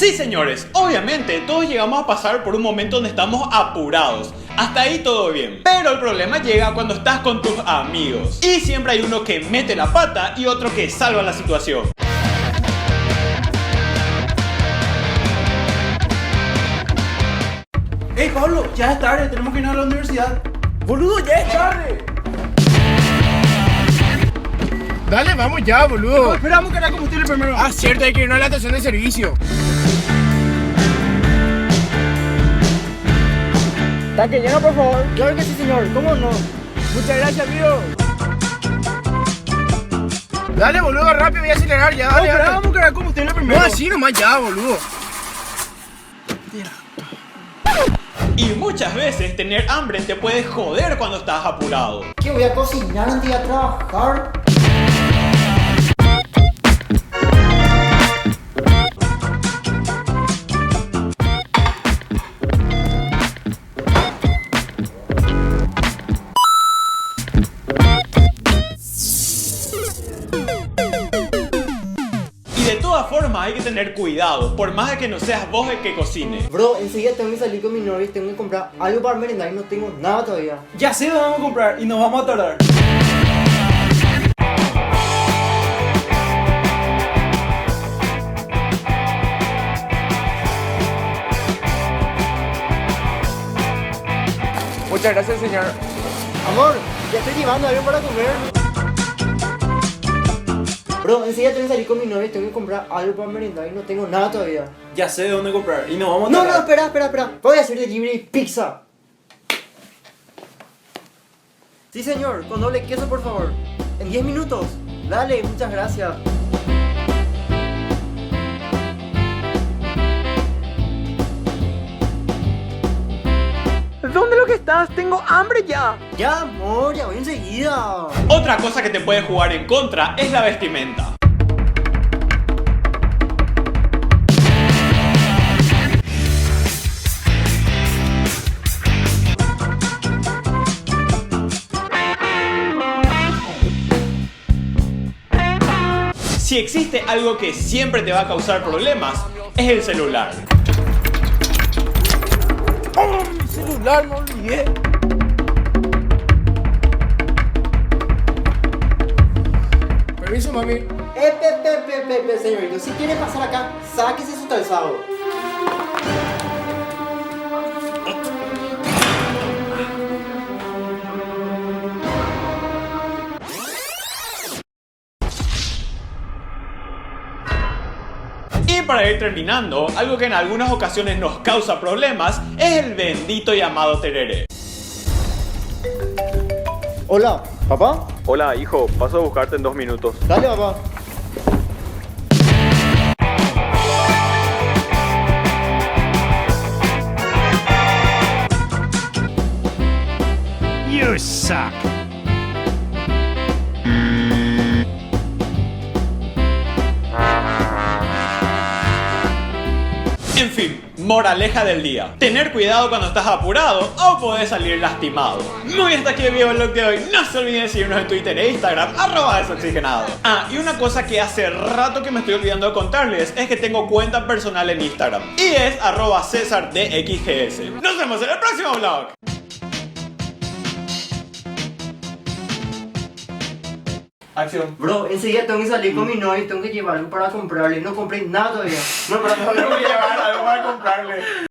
Sí, señores, obviamente todos llegamos a pasar por un momento donde estamos apurados. Hasta ahí todo bien. Pero el problema llega cuando estás con tus amigos. Y siempre hay uno que mete la pata y otro que salva la situación. Hey Pablo, ya es tarde, tenemos que ir a la universidad. Boludo, ya es tarde. Dale, vamos ya, boludo. Esperamos cargar combustible primero. Ah, cierto, hay que irnos a la estación de servicio. Tanque lleno, por favor. Claro que sí, señor, ¿cómo no? Muchas gracias, amigo. Dale, boludo, rápido, voy a acelerar ya. Dale, dale. Vamos a cargar combustible primero. No, así nomás ya, boludo. Y muchas veces tener hambre te puede joder cuando estás apurado. ¿Qué voy a cocinar antes de ir a trabajar? Y de todas formas hay que tener cuidado, por más de que no seas vos el que cocine. Bro, enseguida tengo que salir con mi novia y tengo que comprar algo para merendar y no tengo nada todavía. Ya sé dónde vamos a comprar y nos vamos a tardar. Muchas gracias, señor. Amor, ya estoy llevando algo para comer. Bro, enseguida tengo que salir con mi novia y tengo que comprar algo para merendar y no tengo nada todavía. Ya sé dónde comprar y nos vamos a No, tardar. espera. Voy a hacer delivery pizza. Sí, señor, con doble queso, por favor. En 10 minutos. Dale, muchas gracias. ¿Dónde lo que estás? Tengo hambre ya. Ya, amor, ya voy enseguida. Otra cosa que te puede jugar en contra es la vestimenta. Si existe algo que siempre te va a causar problemas, es el celular. ¡Oh, mi celular! Me olvidé. Permiso, mami. Señorito, si quiere pasar acá, sáquese su calzado. Y para ir terminando, algo que en algunas ocasiones nos causa problemas es el bendito llamado tereré. Hola, ¿papá? Hola, hijo, paso a buscarte en 2 minutos. Dale, papá. You suck. En fin, moraleja del día. Tener cuidado cuando estás apurado o podés salir lastimado. Muy hasta aquí el video del de hoy. No se olviden de seguirnos en Twitter e Instagram, @desoxigenado. Ah, y una cosa que hace rato que me estoy olvidando de contarles es que tengo cuenta personal en Instagram. Y es @CesarDXGS. Nos vemos en el próximo vlog. Acción. Bro, enseguida tengo que salir con mi novia y tengo que llevar algo para comprarle. No compré nada todavía. No, pero tengo que llevar algo para comprarle.